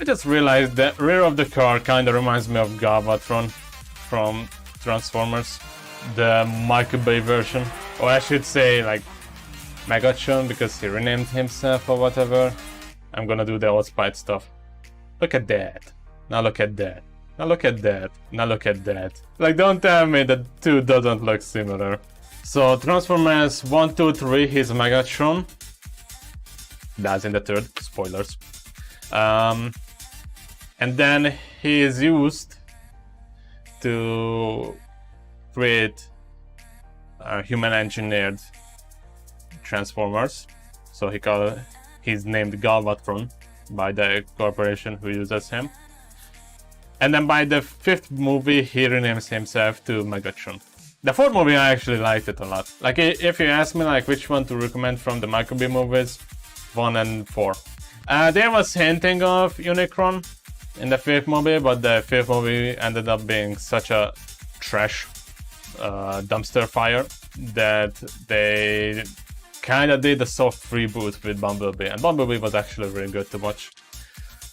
I just realized the rear of the car kind of reminds me of Galvatron from Transformers, the Michael Bay version, or I should say like Megatron because he renamed himself or whatever. I'm gonna do the old Spite stuff. Look at that. Now look at that. Now look at that. Now look at that. Like, don't tell me that two doesn't look similar. So Transformers 1, 2, 3, he's Megatron. That's in the third. Spoilers. And then he is used to create human-engineered Transformers. So he's named Galvatron by the corporation who uses him. And then by the fifth movie, he renames himself to Megatron. The fourth movie, I actually liked it a lot. Like, if you ask me like which one to recommend from the Michael Bay movies, 1 and 4. There was hinting of Unicron in the fifth movie, but the fifth movie ended up being such a trash dumpster fire that they kind of did a soft reboot with Bumblebee, and Bumblebee was actually really good to watch.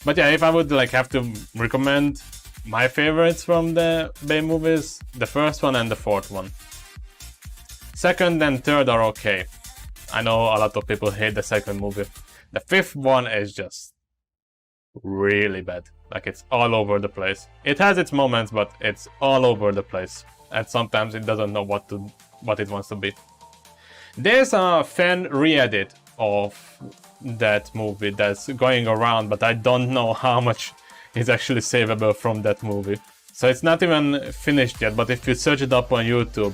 But yeah, if I would like have to recommend my favorites from the Bay movies, the first one and the fourth one. Second and third are okay. I know a lot of people hate the second movie. The fifth one is just really bad. Like, it's all over the place. It has its moments, but it's all over the place. And sometimes it doesn't know what it wants to be. There's a fan re-edit of that movie that's going around, but I don't know how much is actually savable from that movie. So it's not even finished yet, but if you search it up on YouTube,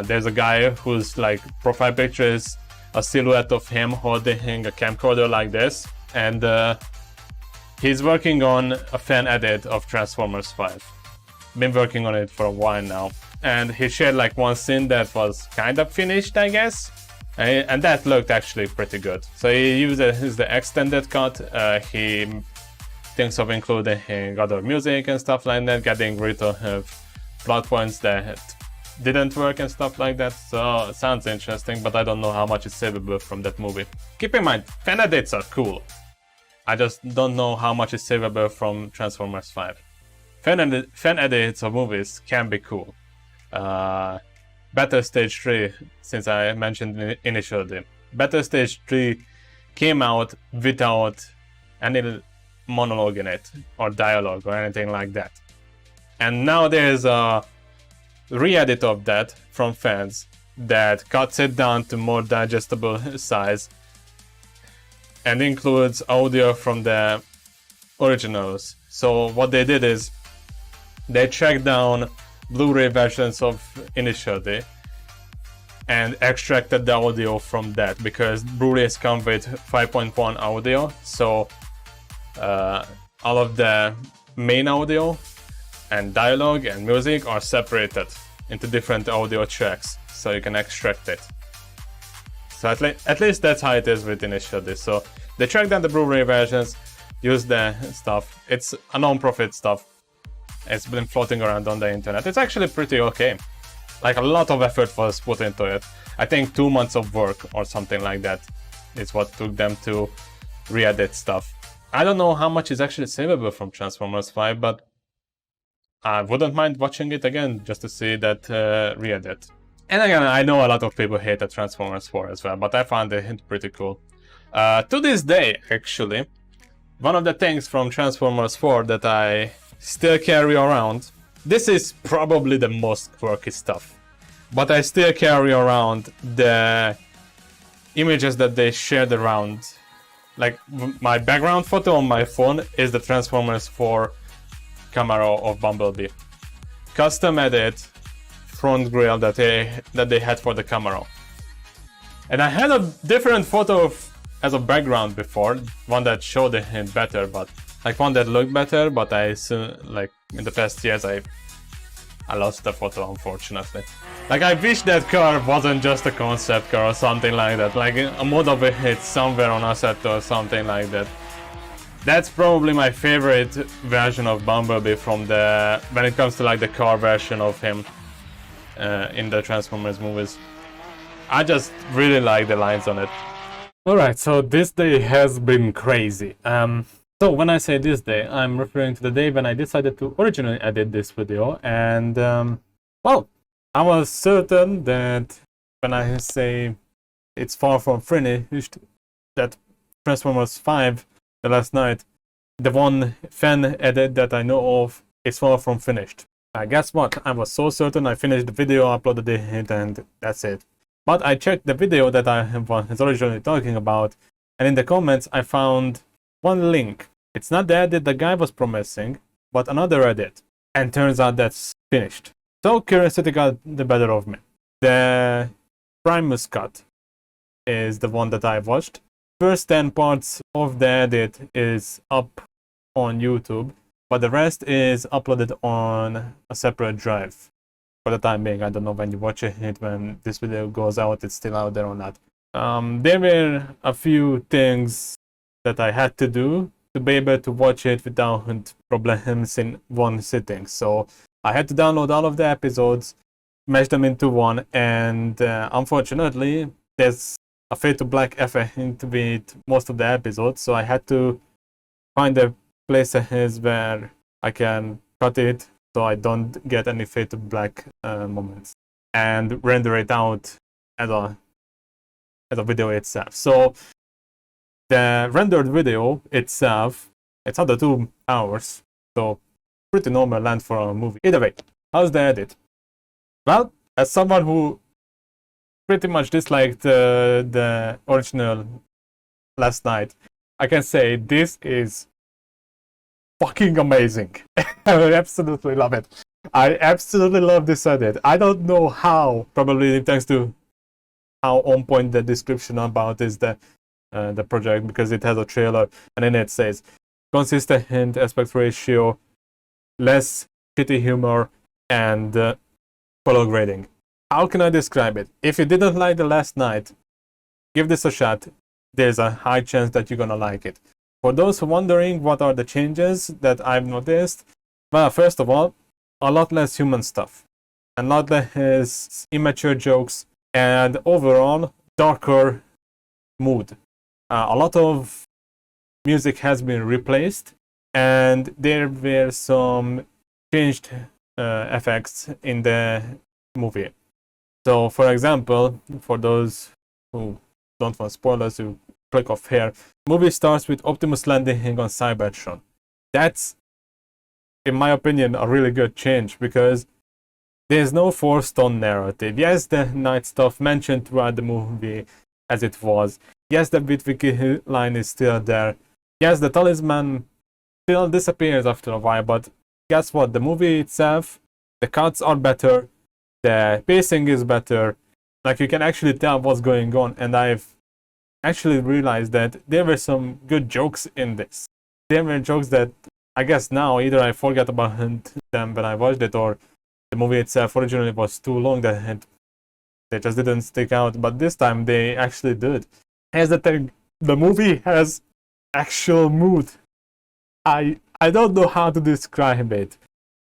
there's a guy whose like profile picture is a silhouette of him holding a camcorder like this, and he's working on a fan edit of Transformers 5. Been working on it for a while now, and he shared like one scene that was kind of finished, I guess, and that looked actually pretty good. So he uses the extended cut. He thinks of including other music and stuff like that, getting rid of plot points that didn't work and stuff like that. So it sounds interesting, but I don't know how much is savable from that movie. Keep in mind, fan edits are cool. I just don't know how much is savable from Transformers 5. Fan edits of movies can be cool. Battle Stage 3, since I mentioned it initially. Battle Stage 3 came out without any monologue in it, or dialogue, or anything like that. And now there's a re-edit of that from fans that cuts it down to more digestible size and includes audio from the originals. So what they did is they tracked down Blu-ray versions of Initial D and extracted the audio from that, because Blu-rays come with 5.1 audio, so all of the main audio and dialogue and music are separated into different audio tracks, so you can extract it. So at least that's how it is with Initial D. So they track down the Blu-ray versions, use the stuff. It's a non-profit stuff. It's been floating around on the internet. It's actually pretty okay. Like, a lot of effort was put into it. I think 2 months of work or something like that is what took them to re-edit stuff. I don't know how much is actually savable from Transformers 5, but I wouldn't mind watching it again just to see that re-edit. And again, I know a lot of people hate the Transformers 4 as well, but I found it pretty cool. To this day, actually, one of the things from Transformers 4 that I still carry around, this is probably the most quirky stuff, but I still carry around the images that they shared around. Like, my background photo on my phone is the Transformers 4 camera of Bumblebee. Custom edit front grille that they had for the camera. And I had a different photo as a background before, one that showed it better, but like one that looked better, but I like in the past years I lost the photo, unfortunately. Like, I wish that car wasn't just a concept car or something like that, like a mod of it somewhere on Assetto or something like that. That's probably my favorite version of Bumblebee from when it comes to like the car version of him in the Transformers movies. I just really like the lines on it. Alright, so this day has been crazy. So when I say this day, I'm referring to the day when I decided to originally edit this video, and well, I was certain that when I say it's far from finished, that Transformers 5, the last night, the one fan edit that I know of, is far from finished. Guess what? I was so certain. I finished the video, uploaded it, and that's it. But I checked the video that I was originally talking about, and in the comments I found one link. It's not the edit the guy was promising, but another edit. And turns out that's finished. So curiosity got the better of me. The Primus Cut is the one that I watched. First 10 parts of the edit is up on YouTube, but the rest is uploaded on a separate drive. For the time being, I don't know when you watch it, when this video goes out, it's still out there or not. There were a few things that I had to do to be able to watch it without problems in one sitting. So I had to download all of the episodes, mash them into one, and unfortunately, there's a fade to black effect with most of the episodes, so I had to find a places where I can cut it so I don't get any fade to black moments, and render it out as a video itself. So the rendered video itself, it's under 2 hours, so pretty normal length for a movie. Either way, how's the edit? Well, as someone who pretty much disliked the original last night, I can say this is fucking amazing. I absolutely love it. I absolutely love this edit. I don't know how, probably thanks to how on point the description about is the project, because it has a trailer and in it says consistent aspect ratio, less shitty humor, and color grading. How can I describe it? If you didn't like the last night, give this a shot. There's a high chance that you're gonna like it. For those wondering what are the changes that I've noticed, well, first of all, a lot less human stuff, a lot less immature jokes, and overall darker mood. A lot of music has been replaced, and there were some changed effects in the movie. So, for example, for those who don't want spoilers, who click off here, movie starts with Optimus landing on Cybertron. That's, in my opinion, a really good change, because there's no forced on narrative. Yes, the night stuff mentioned throughout the movie as it was. Yes, the Bitwiki line is still there. Yes, the talisman still disappears after a while, but guess what? The movie itself, the cuts are better, the pacing is better. Like, you can actually tell what's going on, and I've actually realized that there were some good jokes in this. There were jokes that I guess now either I forgot about them when I watched it, or the movie itself originally was too long that they just didn't stick out, but this time they actually did. Here's the thing, the movie has actual mood. I don't know how to describe it,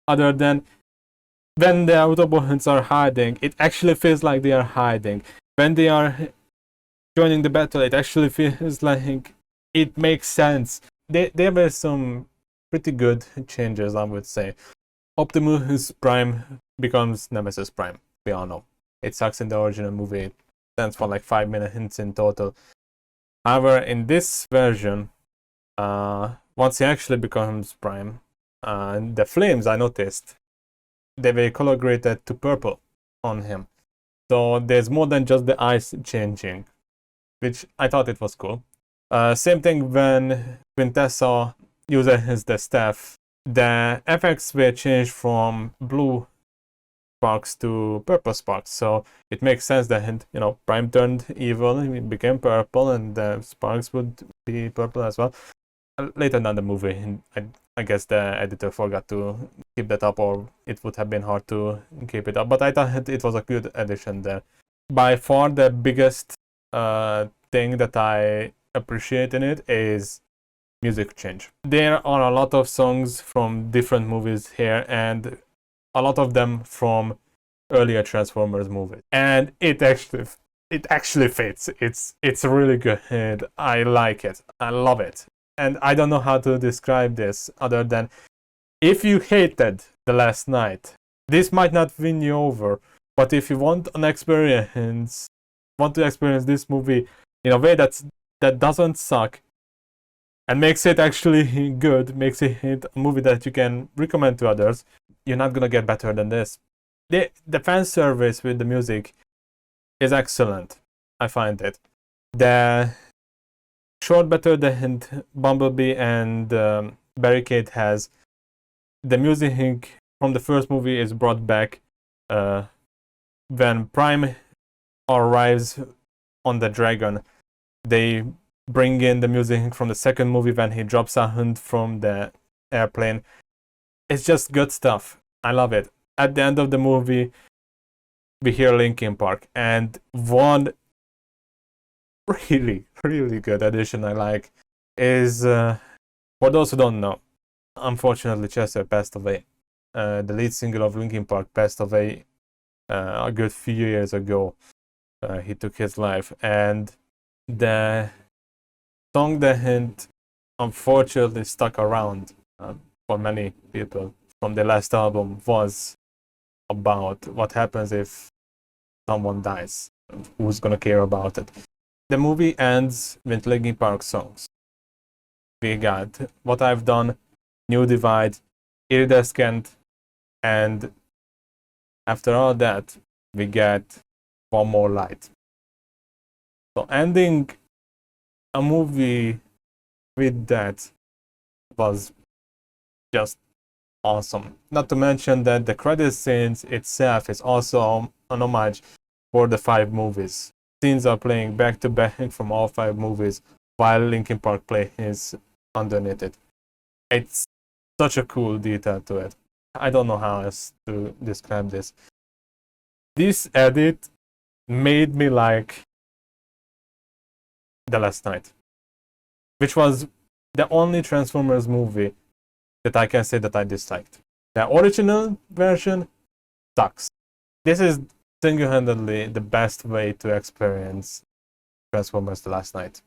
other than when the Autobots are hiding, it actually feels like they are hiding. When they are joining the battle, it actually feels like it makes sense. There were some pretty good changes, I would say. Optimus Prime becomes Nemesis Prime, we all know. It sucks in the original movie, it stands for like 5 minutes in total. However, in this version, once he actually becomes Prime, the flames, I noticed, they were color graded to purple on him. So there's more than just the eyes changing, which I thought it was cool. Same thing when Quintessa uses the staff. The effects were changed from blue sparks to purple sparks, so it makes sense that, you know, Prime turned evil, he became purple, and the sparks would be purple as well. Later down the movie, I guess the editor forgot to keep that up, or it would have been hard to keep it up, but I thought it was a good addition there. By far the biggest thing that I appreciate in it is music change. There are a lot of songs from different movies here, and a lot of them from earlier Transformers movies, and it actually fits. It's really good. I like it. I love it. And I don't know how to describe this other than, if you hated The Last Night, this might not win you over. But if you want an experience, want to experience this movie in a way that doesn't suck and makes it actually good, makes it a movie that you can recommend to others, you're not gonna get better than this. The fan service with the music is excellent. I find it. The short better than Bumblebee and Barricade has. The music from the first movie is brought back when Prime arrives on the dragon. They bring in the music from the second movie when he drops out from the airplane. It's just good stuff. I love it. At the end of the movie, we hear Linkin Park, and one really, really good addition I like is, for those who don't know, unfortunately Chester passed away. The lead singer of Linkin Park passed away a good few years ago. He took his life, and the song that unfortunately stuck around for many people from the last album was about what happens if someone dies. Who's gonna care about it? The movie ends with Linkin Park songs. We got What I've Done, New Divide, Iridescent, and after all that, we get One More Light. So ending a movie with that was just awesome. Not to mention that the credit scenes itself is also an homage for the 5 movies. Scenes are playing back to back from all 5 movies while Linkin Park plays underneath it. It's such a cool detail to it. I don't know how else to describe this. This edit made me like The Last Night, which was the only Transformers movie that I can say that I disliked. The original version sucks. This is single-handedly the best way to experience Transformers The Last Night.